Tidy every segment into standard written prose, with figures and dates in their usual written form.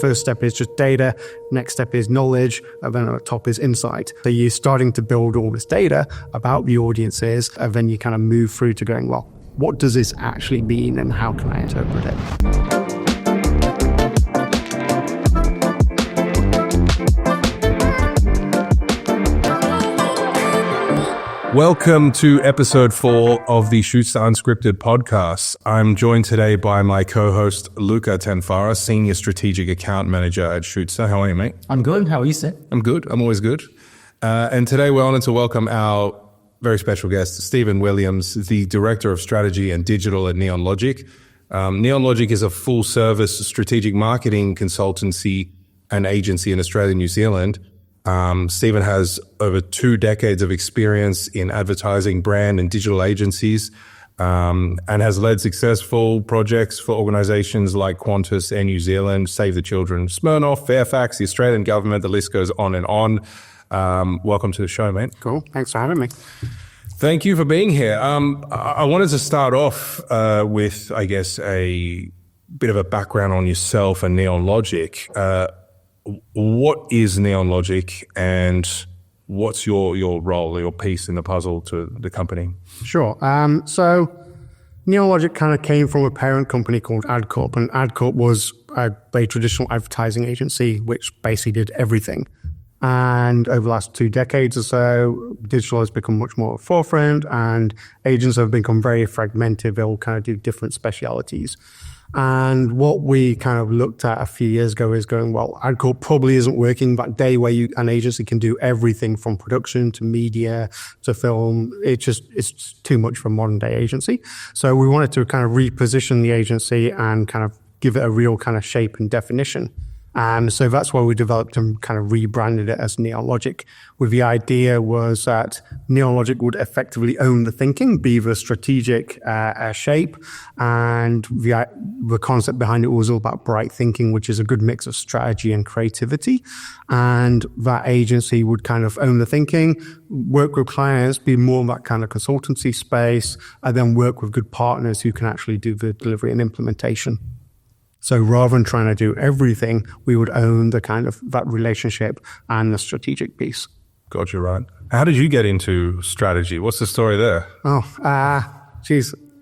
First step is just data, next step is knowledge, and then at the top is insight. So you're starting to build all this data about the audiences, and then you kind of move through to going, well, what does this actually mean and how can I interpret it? Welcome to episode 4 of the Shootsta Unscripted podcast. I'm joined today by my co-host, Luca Tenfara, Senior Strategic Account Manager at Shootsta. How are you, mate? I'm good. How are you, sir? I'm good. I'm always good. And today we're honored to welcome our very special guest, Stephen Williams, the Director of Strategy and Digital at Neon Logic. Neon Logic is a full-service strategic marketing consultancy and agency in Australia and New Zealand. Stephen has over 2 decades of experience in advertising, brand and digital agencies, and has led successful projects for organizations like Qantas Air New Zealand, Save the Children, Smirnoff, Fairfax, the Australian government, the list goes on and on. Welcome to the show, mate. Cool. Thanks for having me. Thank you for being here. I wanted to start off with, I guess, a bit of a background on yourself and Neon Logic. What is Neon Logic and what's your role, your piece in the puzzle to the company? Sure. So Neon Logic kind of came from a parent company called AdCorp, and AdCorp was a very traditional advertising agency which basically did everything. And over the last 2 decades or so, digital has become much more forefront and agents have become very fragmented. They'll kind of do different specialities. And what we kind of looked at a few years ago is going, well, AdCorp probably isn't working that day where an agency can do everything from production to media to film. It's too much for a modern day agency. So we wanted to kind of reposition the agency and kind of give it a real kind of shape and definition. And so that's why we developed and kind of rebranded it as Neon Logic. With the idea was that Neon Logic would effectively own the thinking, be the strategic shape. And the concept behind it was all about bright thinking, which is a good mix of strategy and creativity. And that agency would kind of own the thinking, work with clients, be more in that kind of consultancy space, and then work with good partners who can actually do the delivery and implementation. So rather than trying to do everything, we would own the kind of that relationship and the strategic piece. Gotcha, right. How did you get into strategy? What's the story there?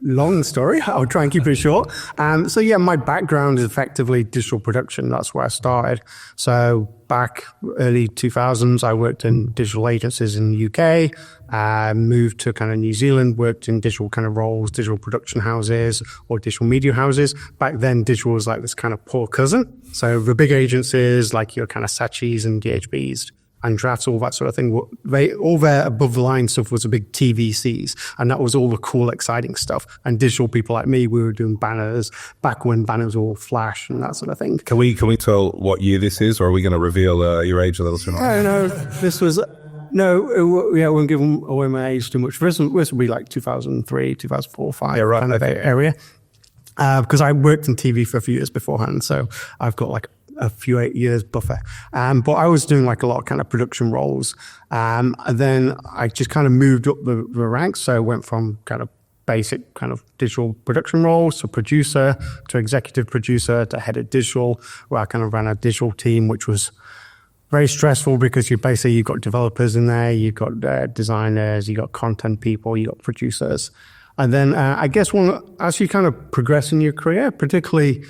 Long story. I'll try and keep it short. So yeah, my background is effectively digital production. That's where I started. So back early 2000s, I worked in digital agencies in the UK, moved to kind of New Zealand, worked in digital kind of roles, digital production houses or digital media houses. Back then, digital was like this kind of poor cousin. So the big agencies like your kind of Saatchis and DHBs, and drafts, all that sort of thing. All their above the line stuff was a big TVCs, and that was all the cool, exciting stuff. And digital people like me, we were doing banners back when banners were all flash and that sort of thing. Can we tell what year this is, or are we going to reveal your age a little too much? I don't know. This was I won't give away my age too much. This would be like 2003, 2004, 5 kind of area. Because I worked in TV for a few years beforehand, so I've got like a few 8 years buffer. But I was doing like a lot of kind of production roles. And then I just kind of moved up the ranks. So I went from kind of basic kind of digital production roles to producer, to executive producer, to head of digital, where I kind of ran a digital team, which was very stressful because you've got developers in there, you've got designers, you've got content people, you've got producers. And then I guess as you kind of progress in your career, particularly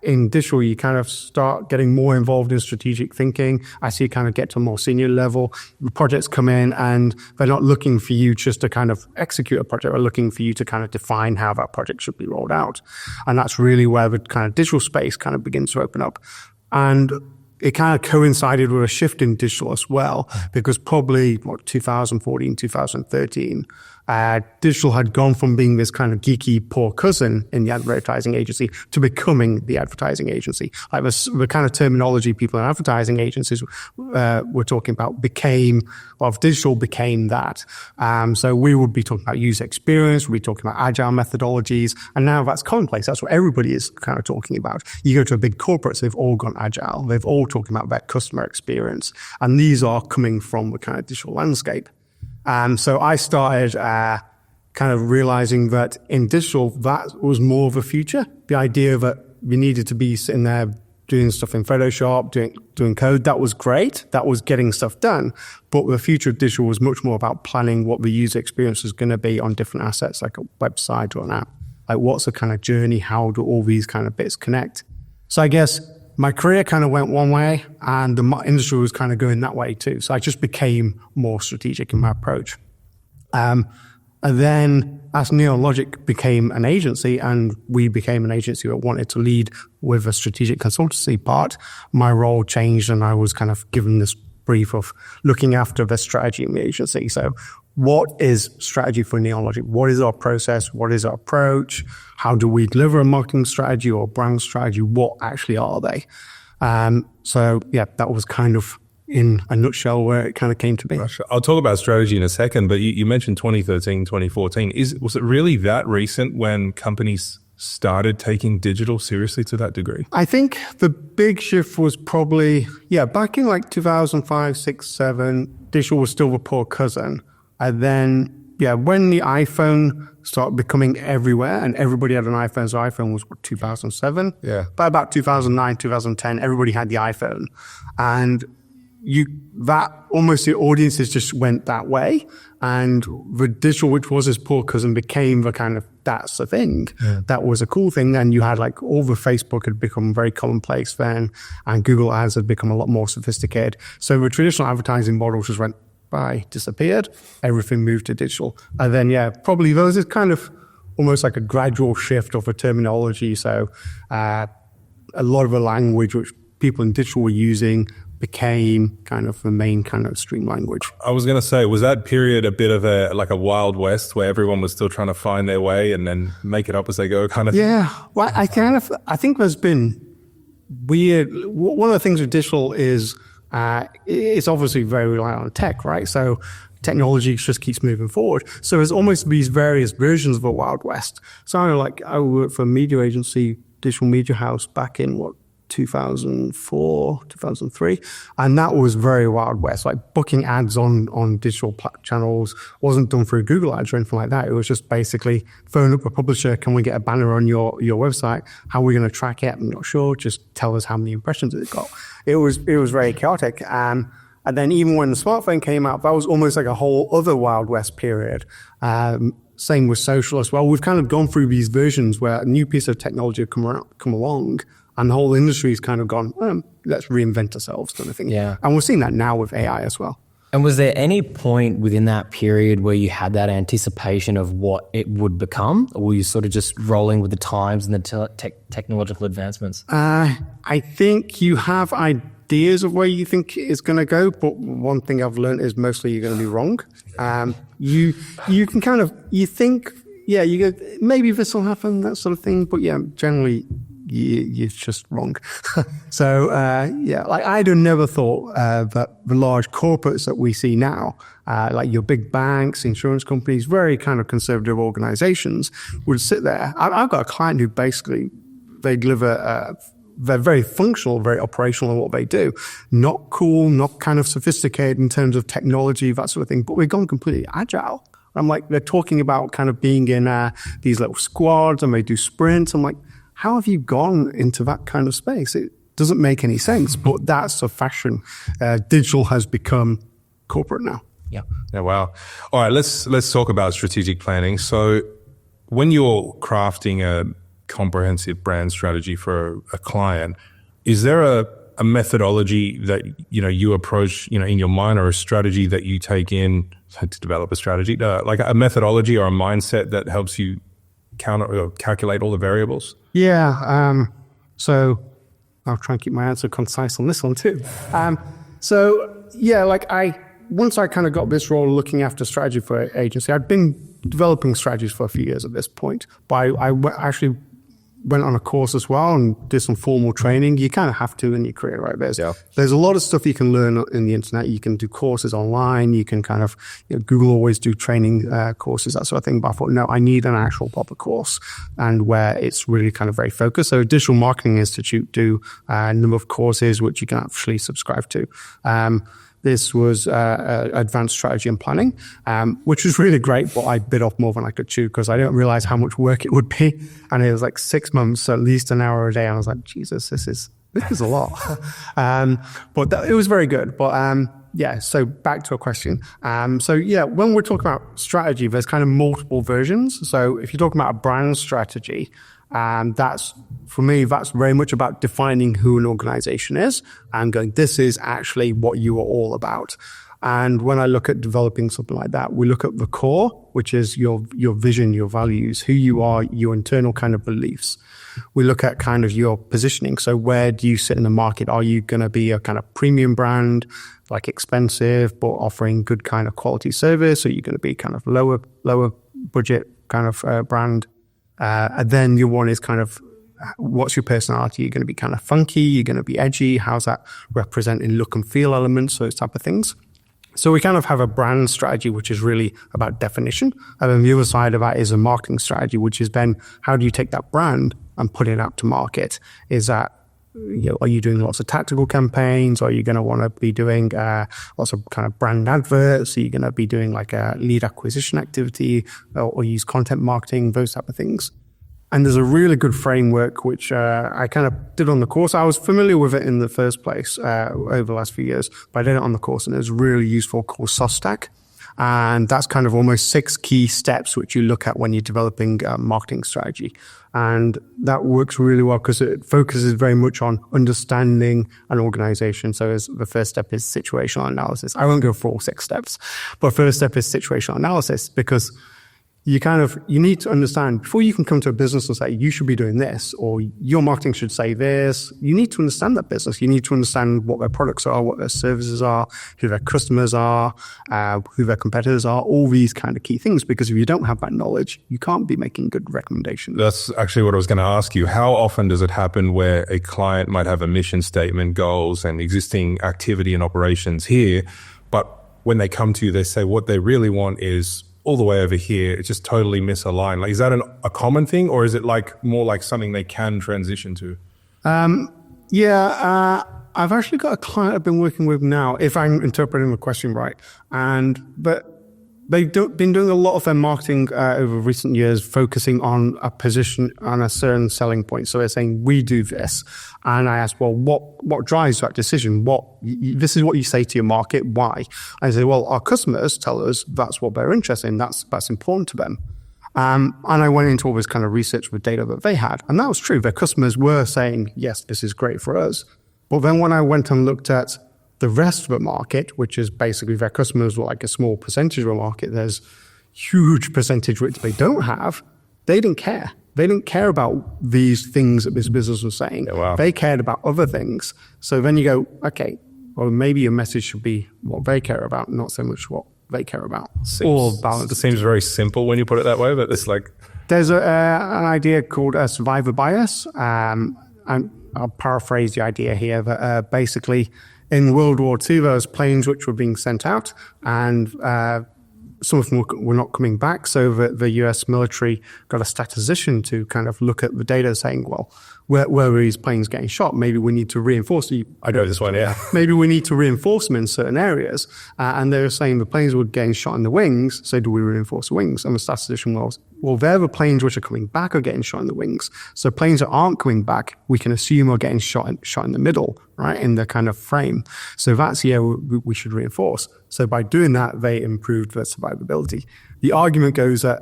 in digital, you kind of start getting more involved in strategic thinking. As you kind of get to a more senior level, the projects come in and they're not looking for you just to kind of execute a project, they're looking for you to kind of define how that project should be rolled out. And that's really where the kind of digital space kind of begins to open up. And it kind of coincided with a shift in digital as well, because probably 2014, 2013, digital had gone from being this kind of geeky poor cousin in the advertising agency to becoming the advertising agency. Like the kind of terminology people in advertising agencies were talking about digital became that. So we would be talking about user experience, we'd be talking about agile methodologies, and now that's commonplace. That's what everybody is kind of talking about. You go to a big corporate, so they've all gone agile. They've all talking about that customer experience. And these are coming from the kind of digital landscape. So I started kind of realizing that in digital, that was more of a future. The idea that you needed to be sitting there doing stuff in Photoshop, doing code. That was great. That was getting stuff done. But the future of digital was much more about planning what the user experience is going to be on different assets, like a website or an app. Like, what's the kind of journey? How do all these kind of bits connect? So I guess my career kind of went one way, and the industry was kind of going that way too. So I just became more strategic in my approach. And then as Neologic became an agency, and we became an agency that wanted to lead with a strategic consultancy part, my role changed, and I was kind of given this brief of looking after the strategy in the agency. So what is strategy for Neologic? What is our process? What is our approach? How do we deliver a marketing strategy or a brand strategy? What actually are they? So yeah, that was kind of in a nutshell where it kind of came to be. I'll talk about strategy in a second, but you mentioned 2013, 2014. Was it really that recent when companies started taking digital seriously to that degree? I think the big shift was probably, back in like 2005, 6, 7, digital was still the poor cousin. And then, when the iPhone started becoming everywhere and everybody had an iPhone, so iPhone was 2007. Yeah. By about 2009, 2010, everybody had the iPhone. And almost the audiences just went that way. And the digital, which was his poor cousin, became the kind of, that's the thing. Yeah. That was a cool thing. And you had like all the Facebook had become very commonplace then, and Google ads had become a lot more sophisticated. So the traditional advertising model just went by, disappeared. Everything moved to digital. And then, probably there was this kind of almost like a gradual shift of the terminology. So a lot of the language which people in digital were using became kind of the main kind of stream language. I was going to say, was that period a bit of a Wild West where everyone was still trying to find their way and then make it up as they go kind of thing? Yeah. Well, I think there's been weird. One of the things with digital is it's obviously very reliant on tech, right? So technology just keeps moving forward. So there's almost these various versions of a Wild West. So I worked for a media agency, digital media house back in 2004, 2003. And that was very Wild West, like booking ads on digital channels wasn't done through Google ads or anything like that. It was just basically phone up a publisher. Can we get a banner on your website? How are we going to track it? I'm not sure. Just tell us how many impressions it got. It was very chaotic. And then even when the smartphone came out, that was almost like a whole other Wild West period. Same with social as well. We've kind of gone through these versions where a new piece of technology have come along, and the whole industry's kind of gone, let's reinvent ourselves kind of thing. Yeah. And we're seeing that now with AI as well. And was there any point within that period where you had that anticipation of what it would become? Or were you sort of just rolling with the times and the technological advancements? I think you have ideas of where you think it's going to go, but one thing I've learned is mostly you're going to be wrong. You can kind of, you think, you go, maybe this will happen, that sort of thing. But generally, you're just wrong. So, I'd have never thought that the large corporates that we see now, like your big banks, insurance companies, very kind of conservative organizations, would sit there. I've got a client who basically, they deliver, they're very functional, very operational in what they do. Not cool, not kind of sophisticated in terms of technology, that sort of thing, but we've gone completely agile. I'm like, they're talking about kind of being in these little squads, and they do sprints. I'm like, how have you gone into that kind of space? It doesn't make any sense, but that's the fashion. Digital has become corporate now. Yeah. Yeah. Wow. All right. Let's talk about strategic planning. So when you're crafting a comprehensive brand strategy for a client, is there a methodology that, you approach, in your mind, or a strategy that you take in to develop a strategy, like a methodology or a mindset that helps you calculate all the variables? Yeah. So I'll try and keep my answer concise on this one too. Once I kind of got this role looking after strategy for an agency, I'd been developing strategies for a few years at this point, but I actually went on a course as well and did some formal training. You kind of have to in your career, right? There's a lot of stuff you can learn in the internet. You can do courses online. You can kind of, Google always do training courses, that sort of thing. But I thought, no, I need an actual proper course, and where it's really kind of very focused. So Digital Marketing Institute do a number of courses which you can actually subscribe to. This was advanced strategy and planning, which was really great, but I bit off more than I could chew because I didn't realize how much work it would be. And it was like 6 months, so at least an hour a day. And I was like, Jesus, this This is a lot. But it was very good. But yeah, so back to a question. So yeah, when we're talking about strategy, there's kind of multiple versions. So if you're talking about a brand strategy, that's, for me, that's very much about defining who an organization is and going, this is actually what you are all about. And when I look at developing something like that, we look at the core, which is your vision, your values, who you are, your internal kind of beliefs. We look at kind of your positioning. So where do you sit in the market? Are you going to be a kind of premium brand, like expensive, but offering good kind of quality service? Are you going to be kind of lower budget kind of brand? And then your one is kind of, what's your personality? You're going to be kind of funky. You're going to be edgy. How's that representing look and feel elements? Those type of things. So we kind of have a brand strategy, which is really about definition. And then the other side of that is a marketing strategy, which is then how do you take that brand and put it out to market? Is that, are you doing lots of tactical campaigns? Are you going to want to be doing lots of kind of brand adverts? Are you going to be doing like a lead acquisition activity or use content marketing, those type of things? And there's a really good framework, which I kind of did on the course. I was familiar with it in the first place over the last few years, but I did it on the course and it was really useful, called Shootsta. And that's kind of almost 6 key steps which you look at when you're developing a marketing strategy. And that works really well because it focuses very much on understanding an organization. So the first step is situational analysis. I won't go for all 6 steps, but first step is situational analysis, because you need to understand before you can come to a business and say, you should be doing this, or your marketing should say this. You need to understand that business. You need to understand what their products are, what their services are, who their customers are, who their competitors are, all these kind of key things. Because if you don't have that knowledge, you can't be making good recommendations. That's actually what I was going to ask you. How often does it happen where a client might have a mission statement, goals, and existing activity and operations here, but when they come to you, they say what they really want is all the way over here? It's just totally misaligned. Like, is that a common thing, or is it like more like something they can transition to? I've actually got a client I've been working with now, if I'm interpreting the question right. But they've been doing a lot of their marketing over recent years, focusing on a position, on a certain selling point. So they're saying, we do this. And I asked, well, what drives that decision? This is what you say to your market. Why? I say, well, our customers tell us that's what they're interested in. That's important to them. And I went into all this kind of research with data that they had. And that was true. Their customers were saying, yes, this is great for us. But then when I went and looked at the rest of the market, which is basically their customers were like a small percentage of the market, there's huge percentage which they don't have. They didn't care. They didn't care about these things that this business was saying. Yeah, wow. They cared about other things. So then you go, okay, well, maybe your message should be what they care about, not so much what they care about. Or balance. It seems very simple when you put it that way, but it's like... There's an idea called a survivor bias. And I'll paraphrase the idea here, that basically in World War II, there was planes which were being sent out, and some of them were not coming back. So the US military got a statistician to kind of look at the data, saying, well, where were these planes getting shot? Maybe we need to reinforce them. I know this one, yeah. Maybe we need to reinforce them in certain areas. And they were saying the planes were getting shot in the wings, so do we reinforce the wings? And the statistician was, well, they're the planes which are coming back are getting shot in the wings. So planes that aren't coming back, we can assume are getting shot in the middle, right, in the kind of frame. So that's, we should reinforce. So by doing that, they improved their survivability. The argument goes that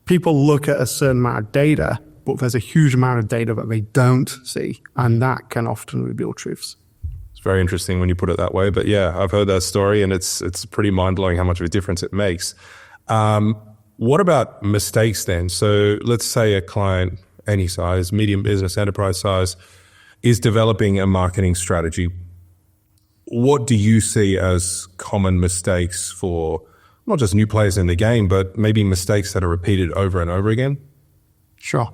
people look at a certain amount of data, but there's a huge amount of data that they don't see, and that can often reveal truths. It's very interesting when you put it that way, but yeah, I've heard that story, and it's pretty mind-blowing how much of a difference it makes. What about mistakes then? So let's say a client, any size, medium business, enterprise size, is developing a marketing strategy. What do you see as common mistakes for not just new players in the game, but maybe mistakes that are repeated over and over again? Sure.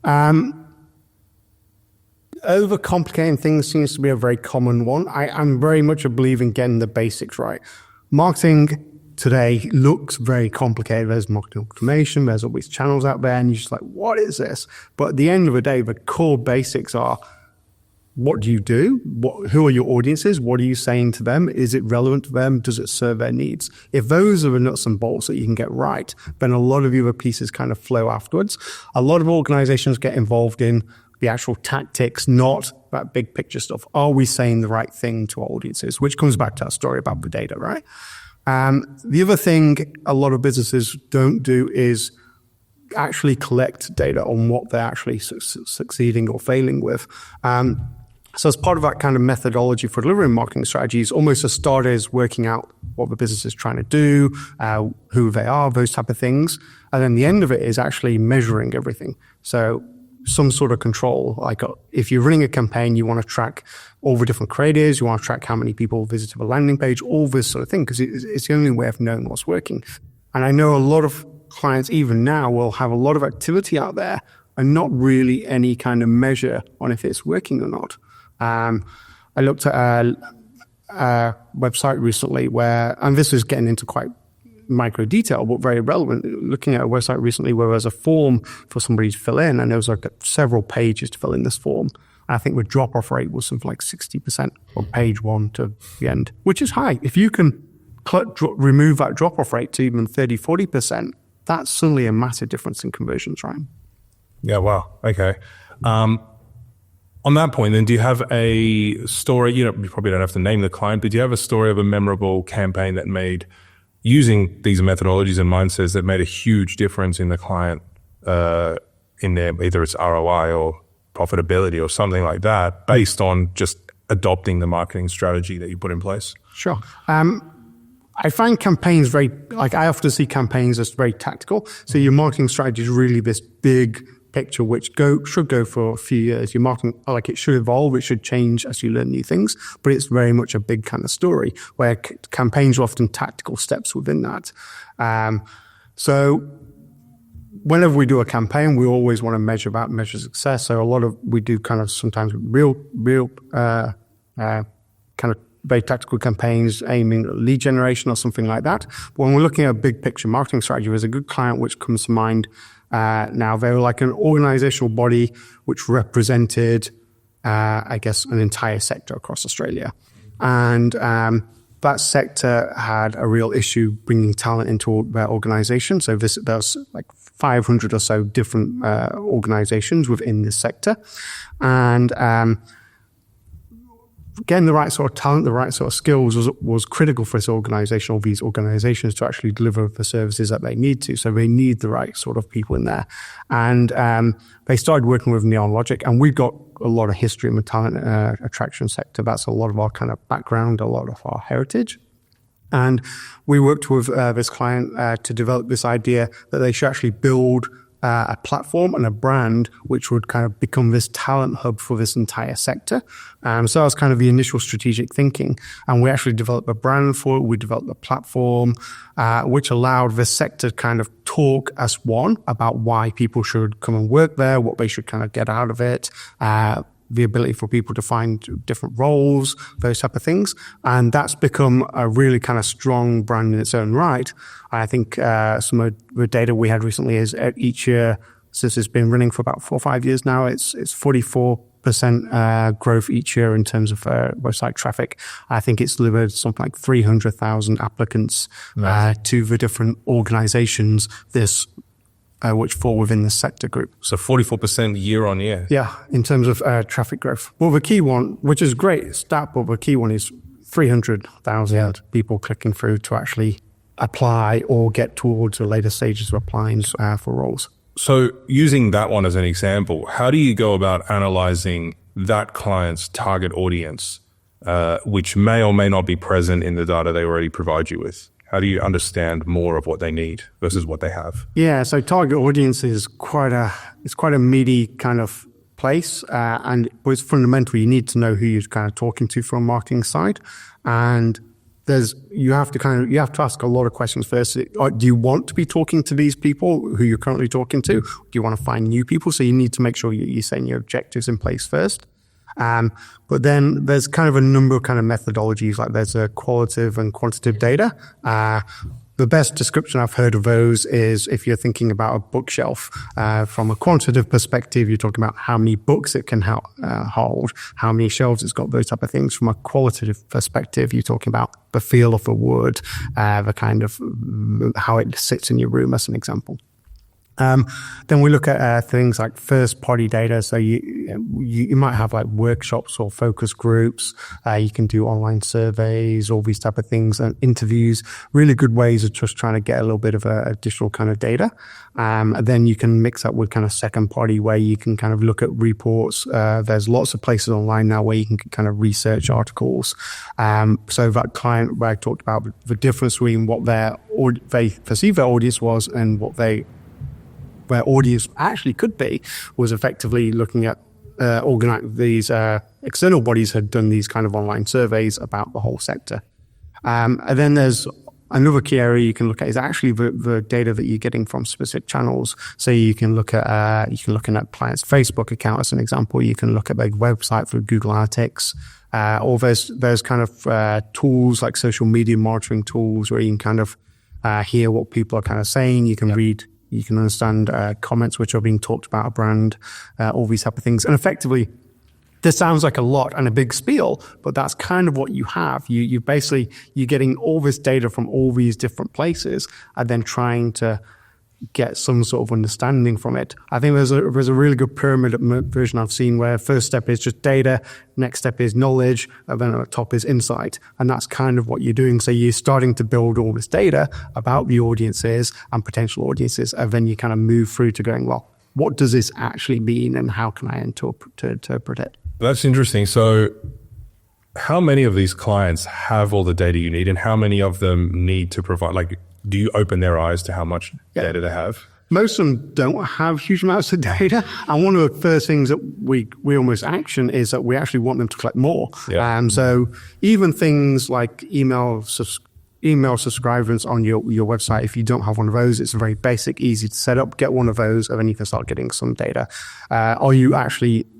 Overcomplicating things seems to be a very common one. I'm very much a believer in getting the basics right. Marketing today looks very complicated. There's marketing automation, there's all these channels out there, and you're just like, what is this? But at the end of the day, the core basics are, what do you do? Who are your audiences? What are you saying to them? Is it relevant to them? Does it serve their needs? If those are the nuts and bolts that you can get right, then a lot of the other pieces kind of flow afterwards. A lot of organizations get involved in the actual tactics, not about big picture stuff. Are we saying the right thing to our audiences? Which comes back to our story about the data, right? The other thing a lot of businesses don't do is actually collect data on what they're actually succeeding or failing with. So as part of that kind of methodology for delivering marketing strategies, almost a start is working out what the business is trying to do, who they are, those type of things. And then the end of it is actually measuring everything. So some sort of control, like if you're running a campaign, you want to track all the different creatives, you want to track how many people visited the landing page, all this sort of thing, because it's the only way of knowing what's working. And I know a lot of clients even now will have a lot of activity out there and not really any kind of measure on if it's working or not. I looked at a website recently where, and this is getting into quite micro detail, but very relevant, looking at a website recently where there's a form for somebody to fill in, and there was like several pages to fill in this form. And I think the drop-off rate was something like 60% from page 1 to the end, which is high. If you can remove that drop-off rate to even 30, 40%, that's suddenly a massive difference in conversions, right? Yeah, wow. Okay. On that point, then, do you have a story? You probably don't have to name the client, but do you have a story of a memorable campaign that made, using these methodologies and mindsets, that made a huge difference in the client, in their, either it's ROI or profitability or something like that, based on just adopting the marketing strategy that you put in place? Sure. I find campaigns I often see campaigns as very tactical. So your marketing strategy is really this big picture, which should go for a few years. Your marketing, it should evolve, it should change as you learn new things, but it's very much a big kind of story where campaigns are often tactical steps within that. So whenever we do a campaign, we always want to measure success. So we do kind of sometimes real kind of very tactical campaigns aiming at lead generation or something like that. But when we're looking at a big picture marketing strategy, there's a good client which comes to mind now. They were like an organizational body which represented, an entire sector across Australia. And that sector had a real issue bringing talent into their organization. So there's like 500 or so different organizations within this sector. And getting the right sort of talent, the right sort of skills was critical for this organization, or these organizations, to actually deliver the services that they need to. So they need the right sort of people in there. And they started working with Neon Logic, and we've got a lot of history in the talent attraction sector. That's a lot of our kind of background, a lot of our heritage. And we worked with this client to develop this idea that they should actually build a platform and a brand which would kind of become this talent hub for this entire sector. So that was kind of the initial strategic thinking. And we actually developed a brand for it. We developed a platform which allowed the sector to kind of talk as one about why people should come and work there, what they should kind of get out of it, the ability for people to find different roles, those type of things. And that's become a really kind of strong brand in its own right. I think some of the data we had recently is each year, since it's been running for about 4 or 5 years now, it's 44% growth each year in terms of website traffic. I think it's delivered something like 300,000 applicants to the different organizations which fall within the sector group. So 44% year on year. Yeah, in terms of traffic growth. Well, the key one, which is great stat, but the key one is 300,000 people clicking through to actually apply or get towards the later stages of applying for roles. So using that one as an example, how do you go about analyzing that client's target audience, which may or may not be present in the data they already provide you with? How do you understand more of what they need versus what they have? Yeah, so target audience is quite a meaty kind of place, but it's fundamental. You need to know who you're kind of talking to from a marketing side, and you have to ask a lot of questions first. Do you want to be talking to these people who you're currently talking to? Do you want to find new people? So you need to make sure you're setting your objectives in place first. But then there's kind of a number of kind of methodologies, like there's a qualitative and quantitative data. The best description I've heard of those is if you're thinking about a bookshelf. From a quantitative perspective, you're talking about how many books it can hold, how many shelves it's got, those type of things. From a qualitative perspective, you're talking about the feel of the wood, the kind of how it sits in your room, as an example. Then we look at things like first-party data. So you might have like workshops or focus groups. You can do online surveys, all these type of things, and interviews. Really good ways of just trying to get a little bit of additional kind of data. And then you can mix up with kind of second-party where you can kind of look at reports. There's lots of places online now where you can kind of research articles. So that client where I talked about the difference between what they perceive their audience was and what their audience actually could be was effectively looking at these external bodies had done these kind of online surveys about the whole sector. And then there's another key area you can look at is actually the data that you're getting from specific channels. So you can look at clients' Facebook account as an example. You can look at their website for Google Analytics. Or there's kind of tools like social media monitoring tools where you can kind of hear what people are kind of saying. You can read. You can understand comments which are being talked about a brand, all these type of things. And effectively, this sounds like a lot and a big spiel, but that's kind of what you have. You're getting all this data from all these different places and then trying to get some sort of understanding from it. I think there's a really good pyramid version I've seen where first step is just data, next step is knowledge, and then at the top is insight. And that's kind of what you're doing. So you're starting to build all this data about the audiences and potential audiences, and then you kind of move through to going, well, what does this actually mean and how can I interpret it? That's interesting. So how many of these clients have all the data you need and how many of them need to provide, like, do you open their eyes to how much data they have? Most of them don't have huge amounts of data. And one of the first things that we almost action is that we actually want them to collect more. Yeah. So even things like email subscribers on your website, if you don't have one of those, it's very basic, easy to set up. Get one of those, and then you can start getting some data.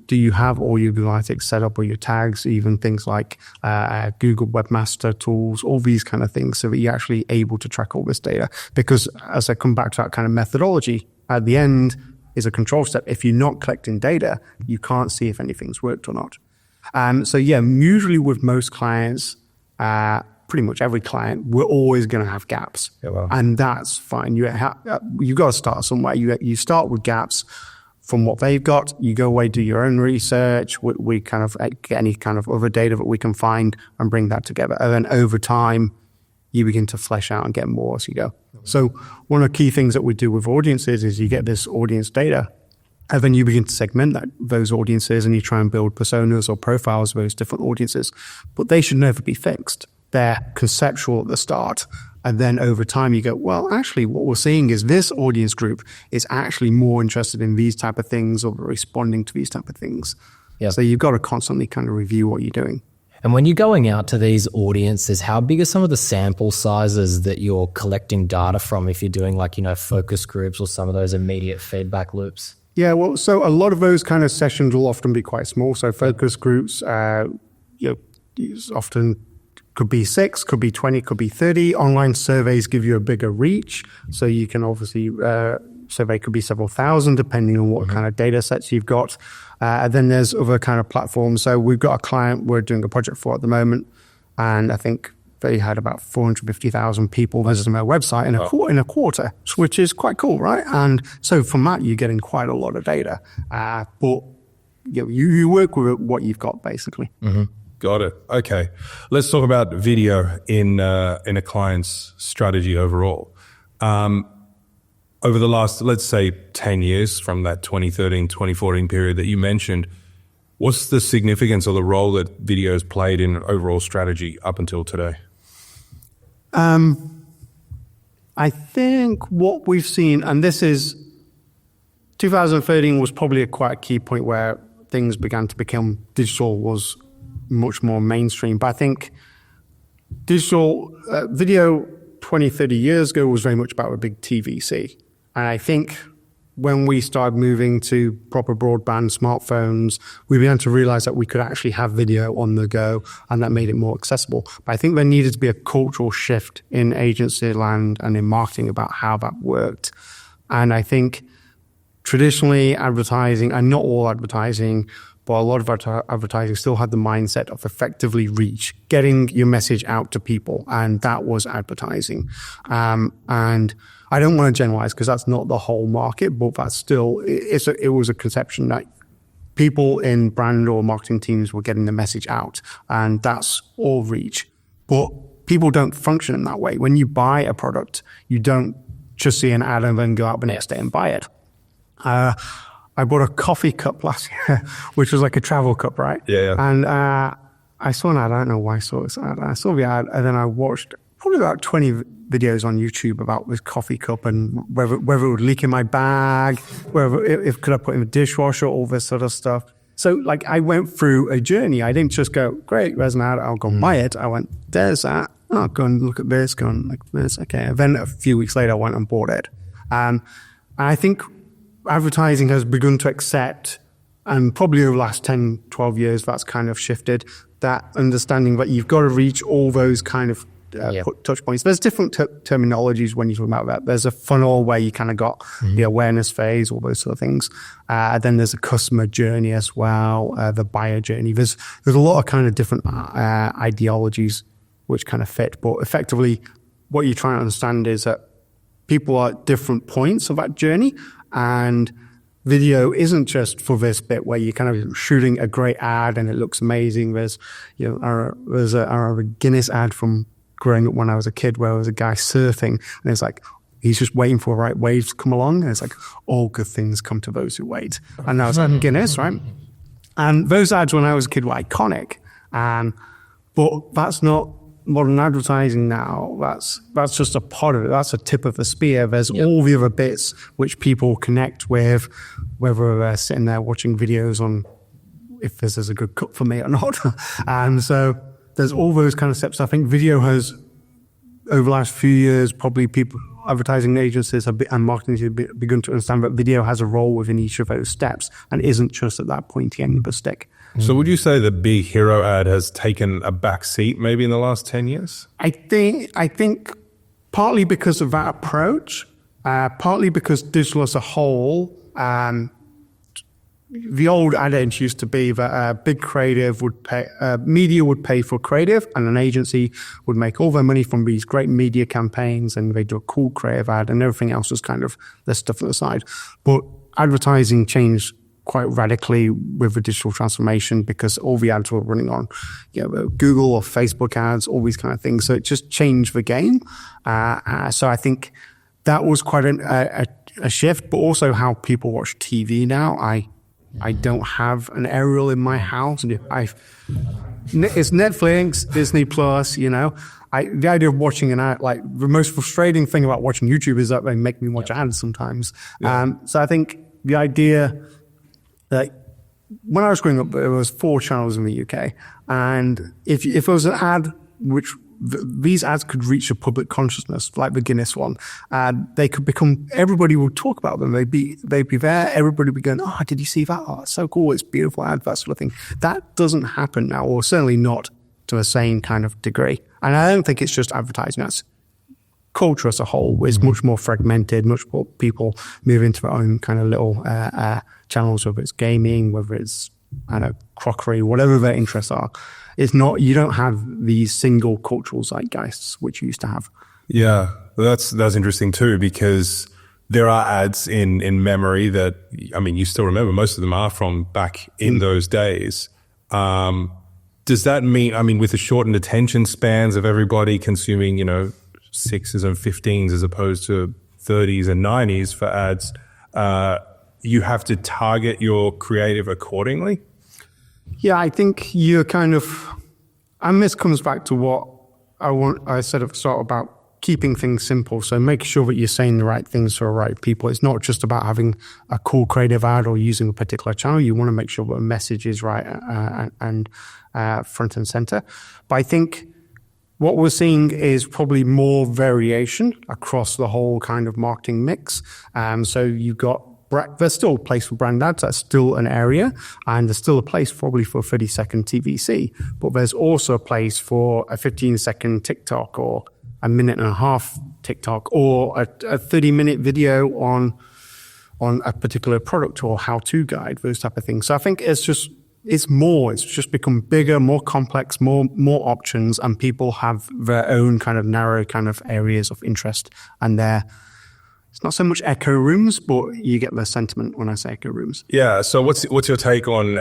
Do you have all your Google Analytics set up, or your tags, even things like Google Webmaster Tools, all these kind of things, so that you're actually able to track all this data? Because as I come back to that kind of methodology, at the end is a control step. If you're not collecting data, you can't see if anything's worked or not. Usually with most clients, pretty much every client, we're always going to have gaps. Yeah, well. And that's fine. You've got to start somewhere. You start with gaps from what they've got. You go away, do your own research. We kind of get any kind of other data that we can find and bring that together. And then over time, you begin to flesh out and get more as you go. So one of the key things that we do with audiences is you get this audience data, and then you begin to segment those audiences, and you try and build personas or profiles of those different audiences. But they should never be fixed. They're conceptual at the start. And then over time you go, well, actually what we're seeing is this audience group is actually more interested in these type of things or responding to these type of things. Yep. So you've got to constantly kind of review what you're doing. And when you're going out to these audiences, how big are some of the sample sizes that you're collecting data from if you're doing focus groups or some of those immediate feedback loops? Yeah, well, so a lot of those kind of sessions will often be quite small. So focus groups, often could be 6, could be 20, could be 30. Online surveys give you a bigger reach. So you can obviously, survey could be several thousand depending on what kind of data sets you've got. And then there's other kind of platforms. So we've got a client we're doing a project for at the moment. And I think they had about 450,000 people visiting their website in a quarter, which is quite cool, right? And so from that, you're getting quite a lot of data. But you work with what you've got, basically. Mm-hmm. Got it. Okay. Let's talk about video in a client's strategy overall. Over the last, let's say, 10 years from that 2013, 2014 period that you mentioned, what's the significance or the role that video has played in overall strategy up until today? I think what we've seen, and this is 2013 was probably a quite key point where things began to become digital, was much more mainstream. But I think digital video 20, 30 years ago was very much about a big TVC. And I think when we started moving to proper broadband smartphones, we began to realize that we could actually have video on the go, and that made it more accessible. But I think there needed to be a cultural shift in agency land and in marketing about how that worked. And I think traditionally advertising, and not all advertising, but a lot of advertising still had the mindset of effectively reach, getting your message out to people, and that was advertising. And I don't want to generalize because that's not the whole market, but that's still, it was a conception that people in brand or marketing teams were getting the message out, and that's all reach. But people don't function in that way. When you buy a product, you don't just see an ad and then go out the next day and buy it. I bought a coffee cup last year, which was like a travel cup, right? Yeah. And I saw an ad. I don't know why I saw this ad. I saw the ad, and then I watched probably about 20 videos on YouTube about this coffee cup and whether it would leak in my bag, whether if could I put it in the dishwasher, all this sort of stuff. So like I went through a journey. I didn't just go, great, there's an ad, I'll go buy it. I went, there's that. Oh, go and look at this, go and look at this. Okay. And then a few weeks later, I went and bought it. And I think advertising has begun to accept, and probably over the last 10, 12 years, that's kind of shifted, that understanding that you've got to reach all those kind of touch points. There's different terminologies when you talk about that. There's a funnel where you kind of got the awareness phase, all those sort of things. Then there's a customer journey as well, the buyer journey. There's a lot of kind of different ideologies which kind of fit. But effectively, what you're trying to understand is that people are at different points of that journey, and video isn't just for this bit where you're kind of shooting a great ad and it looks amazing. There's a Guinness ad from growing up when I was a kid where there was a guy surfing, and it's like, he's just waiting for the right waves to come along. And it's like, all good things come to those who wait. And that was like Guinness, right? And those ads when I was a kid were iconic. But that's not modern advertising now. That's just a part of it. That's a tip of the spear. There's all the other bits which people connect with, whether they're sitting there watching videos on if this is a good cut for me or not. And so there's all those kind of steps. I think video has, over the last few years, probably people, advertising agencies and marketing have begun to understand that video has a role within each of those steps and isn't just at that pointy end of the stick. So would you say the big hero ad has taken a back seat maybe in the last 10 years? I think partly because of that approach, partly because digital as a whole, the old adage used to be that big creative would pay, media would pay for creative, and an agency would make all their money from these great media campaigns, and they do a cool creative ad, and everything else was kind of the stuff at the side. But advertising changed quite radically with the digital transformation because all the ads were running on, Google or Facebook ads, all these kind of things. So it just changed the game. So I think that was quite a shift, but also how people watch TV now. I don't have an aerial in my house. It's Netflix, Disney Plus, the idea of watching an ad, like the most frustrating thing about watching YouTube is that they make me watch ads sometimes. So I think the idea that when I was growing up, there was 4 channels in the UK. And if there was an ad which these ads could reach a public consciousness, like the Guinness one, they could become, everybody would talk about them. They'd be there. Everybody would be going, oh, did you see that? Oh, it's so cool. It's a beautiful ad, that sort of thing. That doesn't happen now, or certainly not to the same kind of degree. And I don't think it's just advertising. That's culture as a whole is much more fragmented, much more people move into their own kind of little channels, whether it's gaming, whether it's, crockery, whatever their interests are. It's not, you don't have these single cultural zeitgeists, which you used to have. Yeah, that's interesting too, because there are ads in memory that, you still remember. Most of them are from back in those days. Does that mean, with the shortened attention spans of everybody consuming, 6s and 15s as opposed to 30s and 90s for ads, you have to target your creative accordingly? Yeah, I think you're kind of, and this comes back to what I said at the start about keeping things simple. So make sure that you're saying the right things to the right people. It's not just about having a cool creative ad or using a particular channel. You want to make sure that the message is right and front and center. But I think what we're seeing is probably more variation across the whole kind of marketing mix. So you've got, there's still a place for brand ads. That's still an area, and there's still a place probably for a 30-second TVC. But there's also a place for a 15-second TikTok or a minute and a half TikTok or a 30-minute video on a particular product or how-to guide, those type of things. So I think it's just it's more. It's just become bigger, more complex, more options, and people have their own kind of narrow kind of areas of interest. And it's not so much echo rooms, but you get the sentiment when I say echo rooms. Yeah. So what's your take on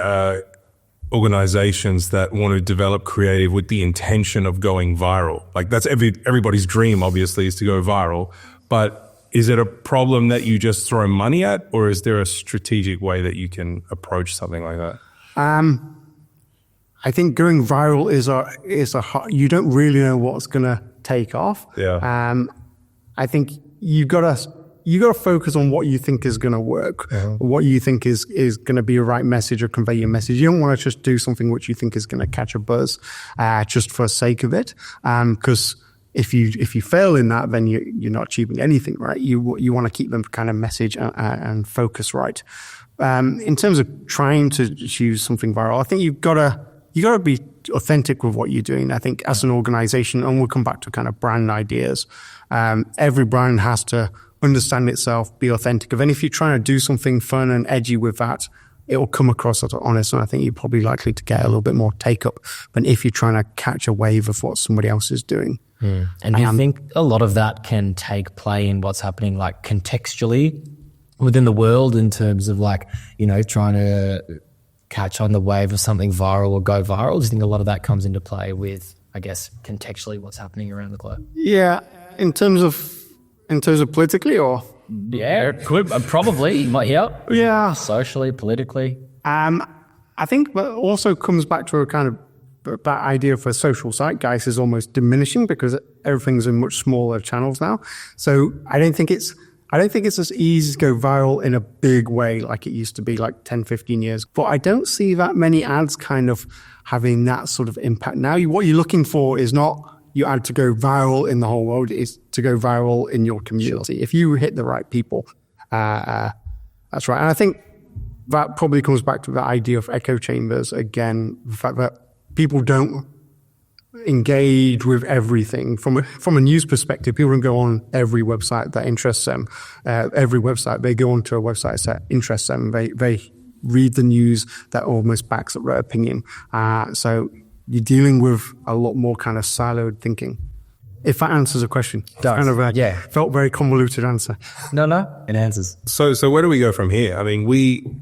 organizations that want to develop creative with the intention of going viral? Like that's everybody's dream, obviously, is to go viral. But is it a problem that you just throw money at, or is there a strategic way that you can approach something like that? I think going viral is a hard, you don't really know what's going to take off. Yeah. I think you got to focus on what you think is going to work, what you think is going to be a right message or convey your message. You don't want to just do something which you think is going to catch a buzz, just for the sake of it. Because if you fail in that, then you're not achieving anything, right? You want to keep the kind of message and focus right. In terms of trying to choose something viral, I think you gotta be authentic with what you're doing. I think as an organization, and we'll come back to kind of brand ideas, every brand has to understand itself, be authentic. And if you're trying to do something fun and edgy with that, it will come across as honest. And I think you're probably likely to get a little bit more take up than if you're trying to catch a wave of what somebody else is doing. And do you think a lot of that can take play in what's happening like contextually within the world in terms of like, trying to catch on the wave of something viral or go viral? Do you think a lot of that comes into play with, I guess, contextually what's happening around the globe? Yeah, in terms of politically or? Yeah, could probably. Yeah. Socially, politically. I think that also comes back to a kind of that idea for social zeitgeist is almost diminishing because everything's in much smaller channels now. So I don't think it's as easy to go viral in a big way like it used to be like 10, 15 years. But I don't see that many ads kind of having that sort of impact. Now, what you're looking for is not your ad to go viral in the whole world, it's to go viral in your community. If you hit the right people, that's right. And I think that probably comes back to the idea of echo chambers again, the fact that people don't engage with everything from a news perspective. People don't go on every website that interests them. Every website they go onto a website that interests them. They read the news that almost backs up their opinion. So you're dealing with a lot more kind of siloed thinking. If that answers a question, kind of felt very convoluted answer. No, it answers. So where do we go from here? I mean,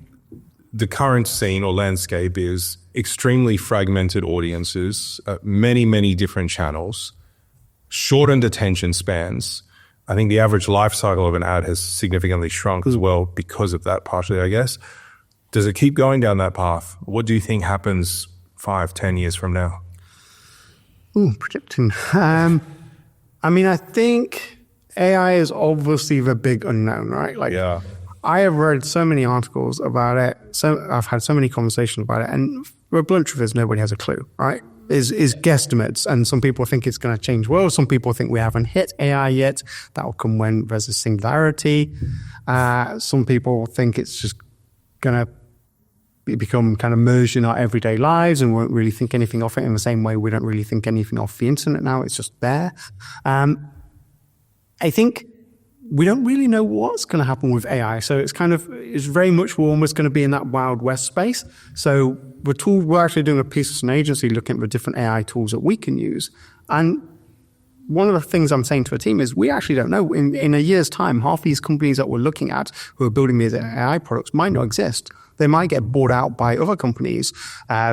the current scene or landscape is extremely fragmented audiences, many, many different channels, shortened attention spans. I think the average life cycle of an ad has significantly shrunk as well because of that, partially, I guess. Does it keep going down that path? What do you think happens 5-10 years from now? Predicting. I think AI is obviously the big unknown, right? Yeah. I have read so many articles about it. So I've had so many conversations about it, and the blunt truth is nobody has a clue, right? Is guesstimates, and some people think it's going to change the world. Some people think we haven't hit AI yet. That will come when there's a singularity. Some people think it's just going to become kind of merged in our everyday lives and won't really think anything of it in the same way we don't really think anything of the internet now. It's just there. I think we don't really know what's going to happen with AI. So it's very much, we're almost going to be in that Wild West space. So we're actually doing a piece as an agency looking at the different AI tools that we can use. And one of the things I'm saying to a team is we actually don't know. In a year's time, half these companies that we're looking at who are building these AI products might not exist. They might get bought out by other companies.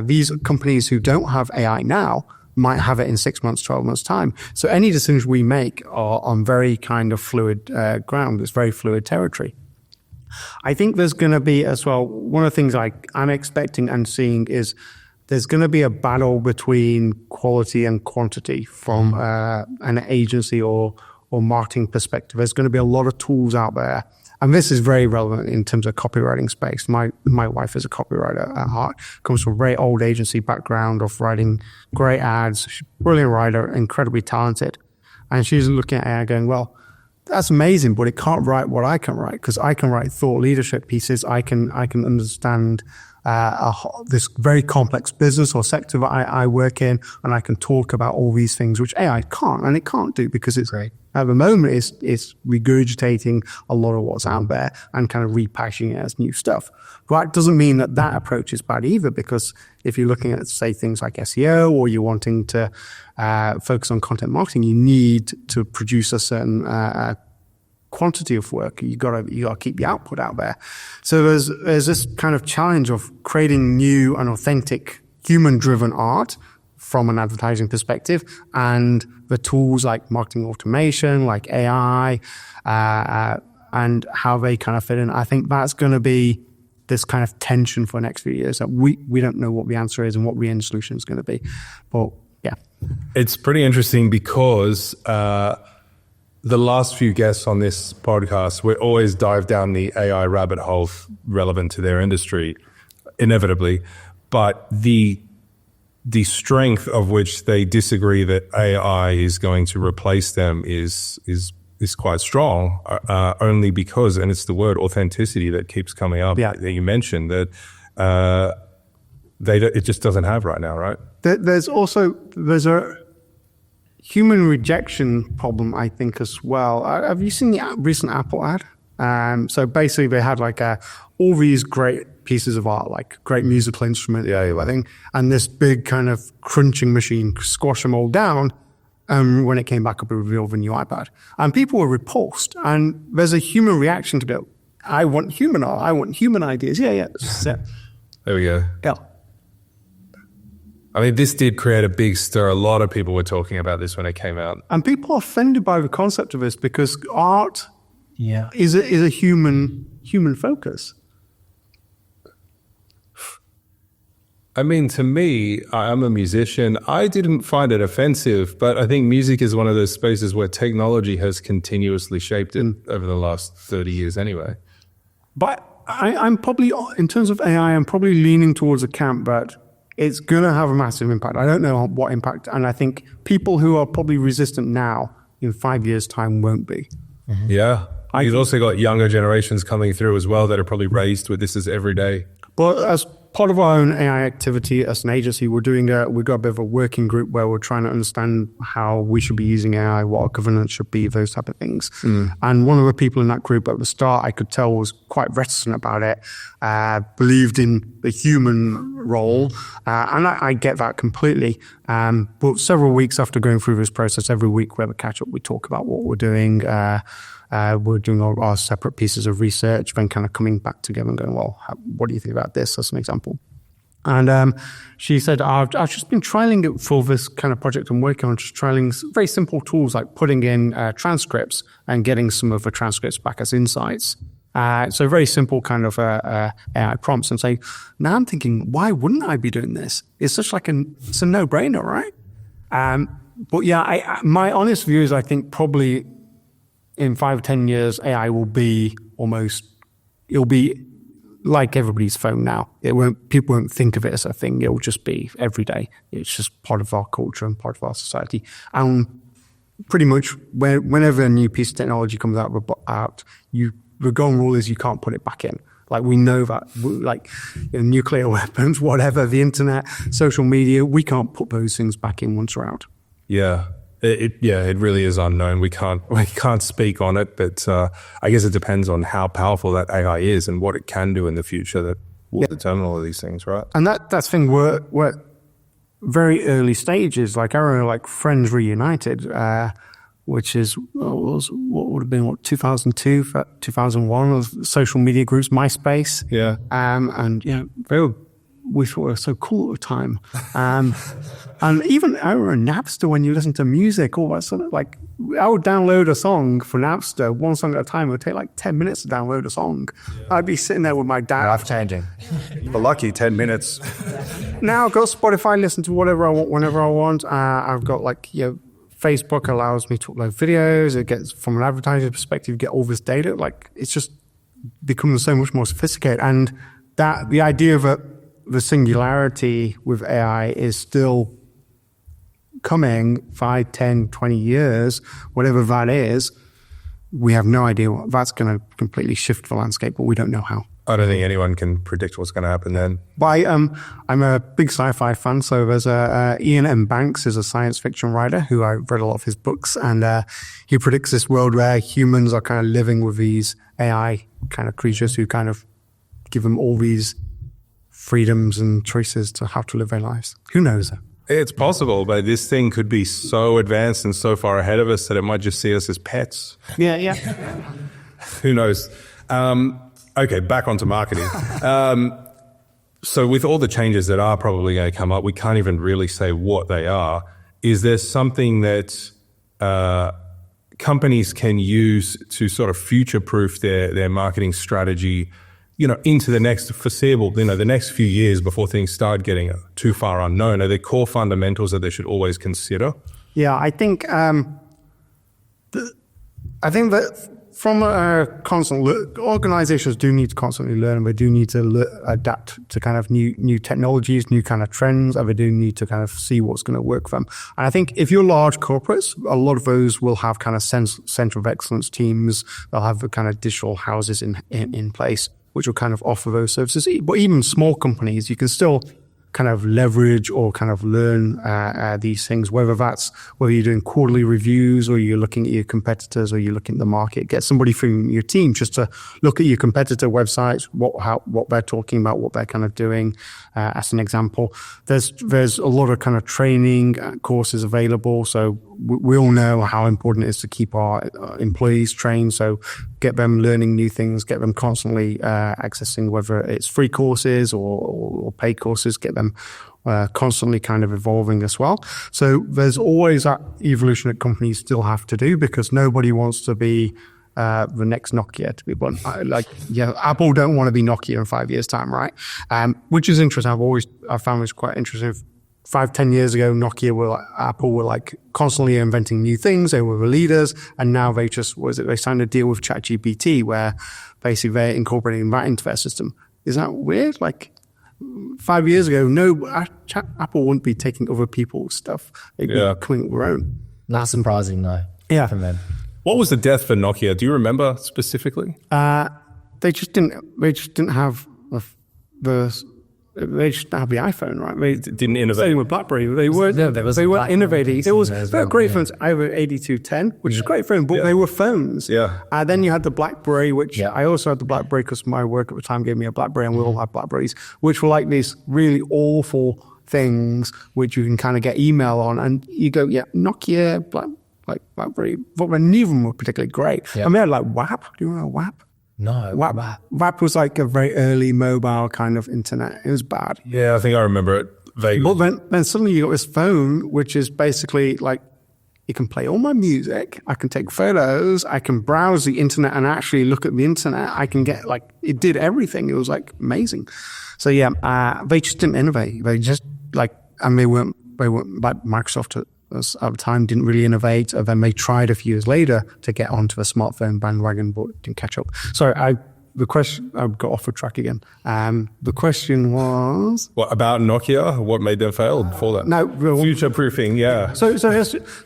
These companies who don't have AI now might have it in 6 months, 12 months time. So any decisions we make are on very kind of fluid ground. It's very fluid territory. I think there's going to be as well, one of the things I'm expecting and seeing is there's going to be a battle between quality and quantity from an agency or marketing perspective. There's going to be a lot of tools out there. And this is very relevant in terms of copywriting space. My wife is a copywriter at heart, comes from a very old agency background of writing great ads. She's a brilliant writer, incredibly talented. And she's looking at AI going, well, that's amazing, but it can't write what I can write because I can write thought leadership pieces. I can understand this very complex business or sector that I work in, and I can talk about all these things which AI can't, and it can't do because it's Great. at the moment it's regurgitating a lot of what's out there and kind of repackaging it as new stuff. But that doesn't mean that approach is bad either, because if you're looking at, say, things like SEO, or you're wanting to focus on content marketing, you need to produce a certain quantity of work. You gotta keep the output out there. So there's this kind of challenge of creating new and authentic human-driven art from an advertising perspective, and the tools like marketing automation, like AI, and how they kind of fit in. I think that's going to be this kind of tension for the next few years. That we don't know what the answer is and what the end solution is going to be. But yeah, it's pretty interesting because the last few guests on this podcast, we always dive down the AI rabbit hole relevant to their industry, inevitably. But the strength of which they disagree that AI is going to replace them is quite strong, only because, and it's the word authenticity that keeps coming up that you mentioned, that it just doesn't have right now, right? There's a human rejection problem, I think, as well. Have you seen the recent Apple ad? So basically they had like all these great pieces of art, like great musical instrument, I think, and this big kind of crunching machine squashed them all down. When it came back up, it revealed the new iPad. And people were repulsed. And there's a human reaction to go, I want human art, I want human ideas. Yeah. There we go. Yeah. I mean, this did create a big stir. A lot of people were talking about this when it came out. And people are offended by the concept of this because art is a human focus. I mean, to me, I'm a musician. I didn't find it offensive, but I think music is one of those spaces where technology has continuously shaped it over the last 30 years anyway. But I'm probably, in terms of AI, I'm probably leaning towards a camp that it's going to have a massive impact. I don't know what impact. And I think people who are probably resistant now, in 5 years' time, won't be. Mm-hmm. Yeah. You've also got younger generations coming through as well that are probably raised with this as every day. But as part of our own AI activity as an agency, we've got a bit of a working group where we're trying to understand how we should be using AI, what our governance should be, those type of things. And one of the people in that group at the start, I could tell, was quite reticent about it, believed in the human role, and I get that completely. But several weeks after going through this process, every week we have a catch-up, we talk about what we're doing. We're doing our separate pieces of research, then kind of coming back together and going, well, what do you think about this as an example? And she said, I've just been trialing it for this kind of project I'm working on, just trialing very simple tools like putting in transcripts and getting some of the transcripts back as insights. So very simple kind of AI prompts, and say, now I'm thinking, why wouldn't I be doing this? It's such like it's a no-brainer, right? But yeah, my honest view is I think probably in 5 or 10 years, AI will be it'll be like everybody's phone now. People won't think of it as a thing. It'll just be every day. It's just part of our culture and part of our society. And pretty much whenever a new piece of technology comes out, the golden rule is you can't put it back in. Like we know that, like nuclear weapons, whatever, the internet, social media, we can't put those things back in once we're out. Yeah. It really is unknown. We can't speak on it, but I guess it depends on how powerful that AI is and what it can do in the future that will determine all of these things, right? And that's the thing, we're very early stages. Like I remember like Friends Reunited, which is what would have been 2002, 2001 of social media groups, MySpace. Yeah. And we thought it was so cool at the time. And even I remember Napster, when you listen to music, all that sort of, like, I would download a song for Napster, one song at a time. It would take like 10 minutes to download a song. Yeah. I'd be sitting there with my dad. Life-changing. You're lucky, 10 minutes. Now I've got Spotify, listen to whatever I want, whenever I want. I've got Facebook allows me to upload videos. It gets, from an advertiser perspective, you get all this data. Like, it's just becoming so much more sophisticated. And that the idea of the singularity with AI is still coming 5, 10, 20 years, whatever that is. We have no idea what that's going to completely shift the landscape, but we don't know how. I don't think anyone can predict what's going to happen then. But I'm a big sci-fi fan, so there's Ian M. Banks is a science fiction writer who I read a lot of his books, and he predicts this world where humans are kind of living with these AI kind of creatures who kind of give them all these freedoms and choices to how to live their lives. Who knows? It's possible, but this thing could be so advanced and so far ahead of us that it might just see us as pets. Yeah. Who knows? Okay, back onto marketing. So with all the changes that are probably going to come up, we can't even really say what they are. Is there something that companies can use to sort of future-proof their marketing strategy, into the next foreseeable, the next few years before things start getting too far unknown? Are there core fundamentals that they should always consider? Yeah, I think that from a constant organizations do need to constantly learn, and they do need to adapt to kind of new technologies, new kind of trends, and they do need to kind of see what's going to work for them. And I think if you're large corporates, a lot of those will have kind of center of excellence teams. They'll have the kind of digital houses in place, which will kind of offer those services. But even small companies, you can still kind of leverage or kind of learn these things, whether you're doing quarterly reviews or you're looking at your competitors or you're looking at the market. Get somebody from your team just to look at your competitor websites, what they're talking about, what they're kind of doing. As an example, there's a lot of kind of training courses available. So we all know how important it is to keep our employees trained. So get them learning new things, get them constantly accessing, whether it's free courses or paid courses, get them constantly kind of evolving as well. So there's always that evolution that companies still have to do, because nobody wants to be the next Nokia, to be blunt. Apple don't want to be Nokia in 5 years' time, right? Which is interesting. I found this quite interesting. 5-10 years ago, Apple were like constantly inventing new things. They were the leaders, and now they signed a deal with ChatGPT where basically they're incorporating that into their system. Is that weird? Like 5 years ago, Apple wouldn't be taking other people's stuff. They'd be coming up with their own. Not surprising, no. Yeah. From them. What was the death for Nokia? Do you remember specifically? They just didn't have they just didn't have the iPhone, right? They didn't innovate. Same with BlackBerry. They weren't innovating. It was they were great phones. I have an 8210, which is a great phone, but they were phones. Yeah. Then you had the BlackBerry, which I also had the BlackBerry because my work at the time gave me a BlackBerry, and we all had BlackBerries, which were like these really awful things which you can kind of get email on, and you go, Nokia, BlackBerry, but neither of them were particularly great. Yeah. And we had like WAP. Do you remember WAP? No. WAP was like a very early mobile kind of internet. It was bad. Yeah, I think I remember it vaguely. But then suddenly you got this phone, which is basically like, you can play all my music, I can take photos, I can browse the internet and actually look at the internet. I can get it did everything. It was like amazing. So they just didn't innovate. They just and they weren't like Microsoft at the time didn't really innovate. And then they tried a few years later to get onto the smartphone bandwagon, but didn't catch up. Sorry, I got off the track again. The question was... What, about Nokia? What made them fail before that? No. Future-proofing, yeah. So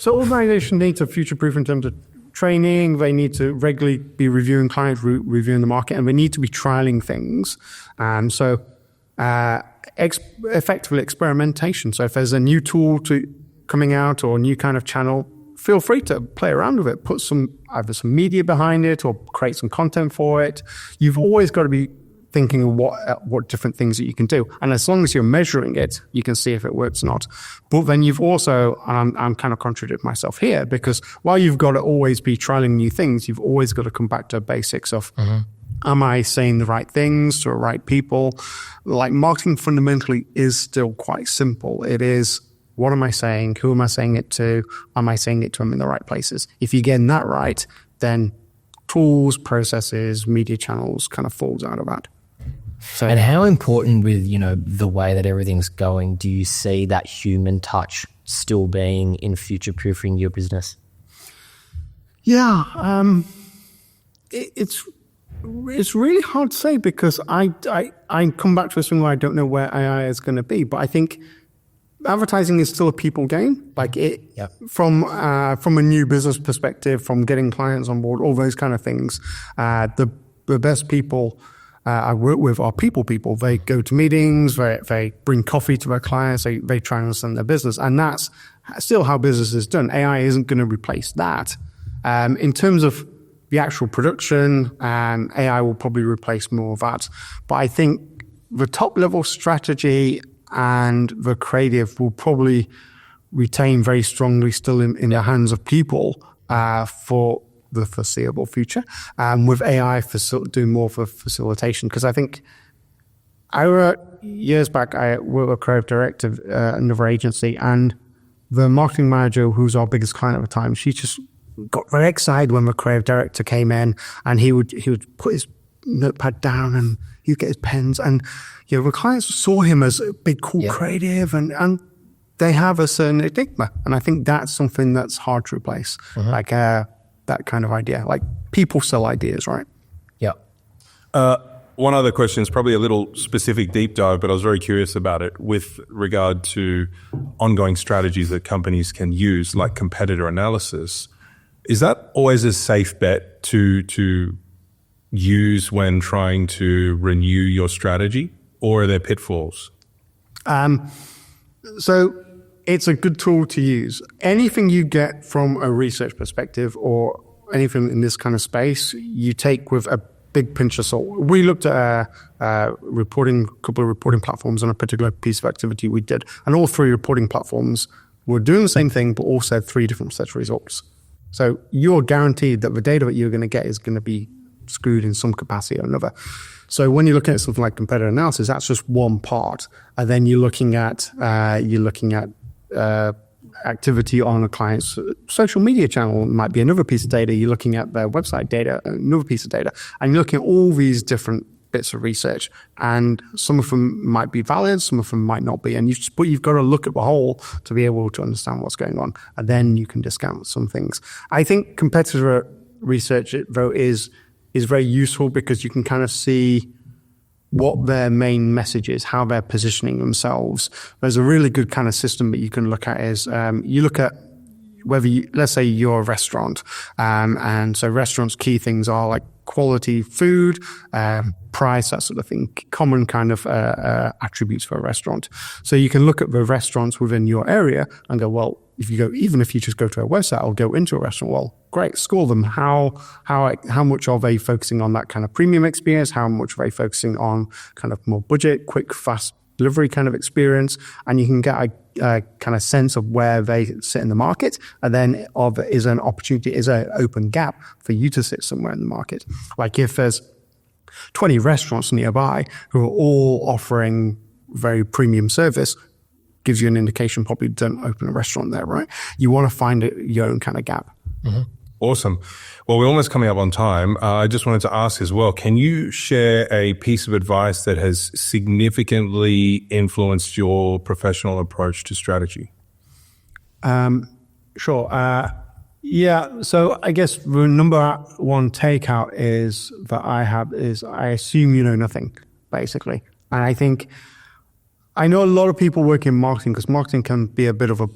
organizations need to future-proof in terms of training. They need to regularly be reviewing clients, reviewing the market, and they need to be trialing things. Effectively experimentation. So if there's a new tool coming out or a new kind of channel, feel free to play around with it. Put either some media behind it or create some content for it. You've always got to be thinking of what different things that you can do. And as long as you're measuring it, you can see if it works or not. But then you've also, and I'm kind of contradicting myself here, because while you've got to always be trialing new things, you've always got to come back to basics of, am I saying the right things to the right people? Like marketing fundamentally is still quite simple. It is, what am I saying? Who am I saying it to? Am I saying it to them in the right places? If you're getting that right, then tools, processes, media channels kind of falls out of that. So, and how important with, the way that everything's going, do you see that human touch still being in future-proofing your business? Yeah, it's really hard to say, because I come back to this thing where I don't know where AI is going to be, but I think advertising is still a people game. From a new business perspective, from getting clients on board, all those kind of things. The best people I work with are people. They go to meetings, they bring coffee to their clients, they try and understand their business. And that's still how business is done. AI isn't going to replace that. In terms of the actual production, AI will probably replace more of that. But I think the top level strategy and the creative will probably retain very strongly still in the hands of people for the foreseeable future, with AI doing more for facilitation. Because I think years back, I worked with a creative director at another agency, and the marketing manager, who's our biggest client at the time, she just got very excited when the creative director came in, and he would put his notepad down and he'd get his pens, and the clients saw him as a big, cool creative, and they have a certain enigma. And I think that's something that's hard to replace. Like that kind of idea. Like, people sell ideas, right? Yeah. One other question is probably a little specific deep dive, but I was very curious about it with regard to ongoing strategies that companies can use, like competitor analysis. Is that always a safe bet to use when trying to renew your strategy, or are there pitfalls? So it's a good tool to use. Anything you get from a research perspective or anything in this kind of space, you take with a big pinch of salt. We looked at a couple of reporting platforms on a particular piece of activity we did, and all three reporting platforms were doing the same thing, but also had three different sets of results. So you're guaranteed that the data that you're going to get is going to be screwed in some capacity or another. So when you're looking at something like competitor analysis, that's just one part, and then you're looking at activity on a client's social media channel might be another piece of data. You're looking at their website data, another piece of data, and you're looking at all these different bits of research. And some of them might be valid, some of them might not be. But you've got to look at the whole to be able to understand what's going on, and then you can discount some things. I think competitor research, though, is very useful because you can kind of see what their main message is, how they're positioning themselves. There's a really good kind of system that you can look at is you look at whether let's say you're a restaurant, and so restaurants' key things are like quality food, price, that sort of thing, common kind of attributes for a restaurant. So you can look at the restaurants within your area and go, well, even if you just go to a website or go into a restaurant, well, great, score them. How much are they focusing on that kind of premium experience? How much are they focusing on kind of more budget, quick, fast delivery kind of experience? And you can get a kind of sense of where they sit in the market, and then is an opportunity, is an open gap for you to sit somewhere in the market. Like if there's 20 restaurants nearby who are all offering very premium service, gives you an indication probably don't open a restaurant there, right? You want to find your own kind of gap. Mm-hmm. Awesome. Well, we're almost coming up on time. I just wanted to ask as well, can you share a piece of advice that has significantly influenced your professional approach to strategy? Sure. Yeah. So I guess the number one takeout is that I have is I assume you know nothing, basically. And I think I know a lot of people work in marketing because marketing can be a bit of a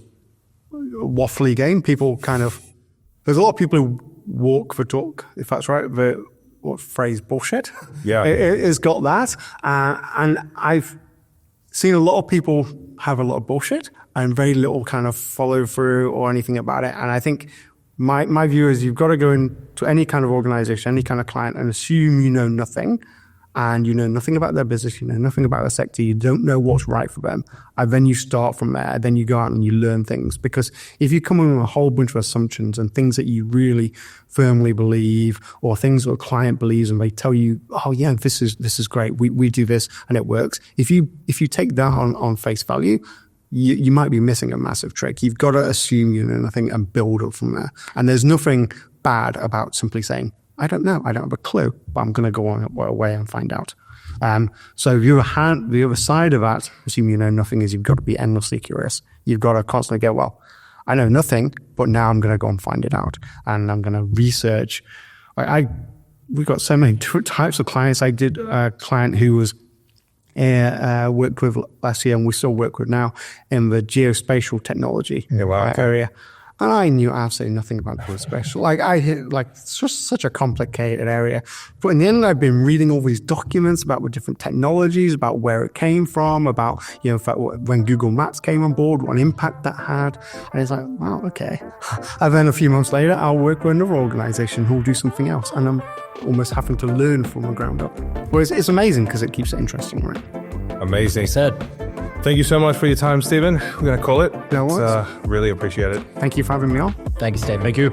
waffly game. There's a lot of people who walk the talk, if that's right. What phrase? Bullshit. Yeah. It's got that. And I've seen a lot of people have a lot of bullshit and very little kind of follow through or anything about it. And I think my view is you've got to go into any kind of organization, any kind of client, and assume you know nothing. And you know nothing about their business, you know nothing about their sector, you don't know what's right for them. And then you start from there, then you go out and you learn things. Because if you come in with a whole bunch of assumptions and things that you really firmly believe, or things that a client believes and they tell you, oh yeah, this is great, we do this and it works. If you take that on face value, you might be missing a massive trick. You've got to assume you know nothing and build up from there. And there's nothing bad about simply saying, I don't know. I don't have a clue, but I'm going to go on away and find out. So the other side of that, assuming you know nothing, is you've got to be endlessly curious. You've got to constantly go, well, I know nothing, but now I'm going to go and find it out. And I'm going to research. We've got so many different types of clients. I did a client who was worked with last year and we still work with now in the geospatial technology area. And I knew absolutely nothing about geospatial. Like I hit like it's just such a complicated area. But in the end, I've been reading all these documents about what different technologies, about where it came from, about, you know, in fact, when Google Maps came on board, what impact that had. And it's like, wow, okay. And then a few months later, I'll work with another organization who will do something else. And I'm almost having to learn from the ground up. But it's amazing because it keeps it interesting, right? Amazing. Said. Thank you so much for your time, Stephen. We're going to call it. No worries. Really appreciate it. Thank you for having me on. Thank you, Stephen. Thank you.